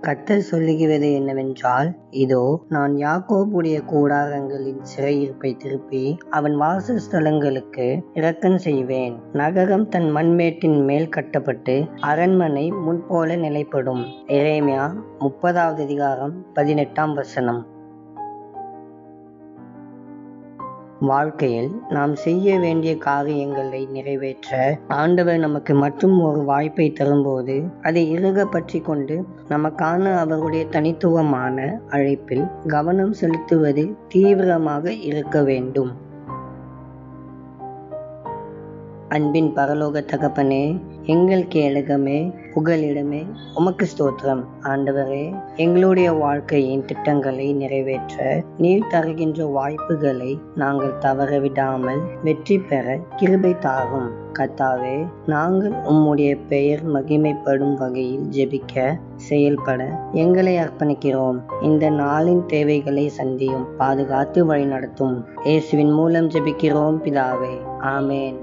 கர்த்தர் சொல்லுகிறது என்னவென்றால், இதோ நான் யாக்கோபுடைய கூடாரங்களின் சிறையிருப்பை திருப்பி அவன் வாசஸ்தலங்களுக்கு இரக்கம் செய்வேன். நகரம் தன் மண்மேட்டின் மேல் கட்டப்பட்டு அரண்மனை முன்போல நிலைப்படும். எரேமியா 30:18. வாழ்க்கையில் நாம் செய்ய வேண்டிய காரியங்களை நிறைவேற்ற ஆண்டவர் நமக்கு மற்றும் ஒரு வாய்ப்பை தரும்போது அதை இறுக பற்றி கொண்டு நமக்கான அவருடைய தனித்துவமான அழைப்பில் கவனம் செலுத்துவதில் தீவிரமாக இருக்க வேண்டும். அன்பின் பரலோக தகப்பனே, எங்கள் கேடகமே, புகலிடமே, உமக்கு ஸ்தோத்திரம். ஆண்டவரே, எங்களுடைய வாழ்க்கையின் திட்டங்களை நிறைவேற்ற நீர் தருகின்ற வாய்ப்புகளை நாங்கள் தவறவிடாமல் வெற்றி பெற கிருபை தாரும். கர்த்தாவே, நாங்கள் உம்முடைய பெயர் மகிமைப்படும் வகையில் ஜெபிக்க செயல்பட எங்களை அர்ப்பணிக்கிறோம். இந்த நாளின் தேவைகளை சந்தியும், பாதுகாத்து வழிநடத்தும். இயேசுவின் மூலம் ஜெபிக்கிறோம் பிதாவே, ஆமேன்.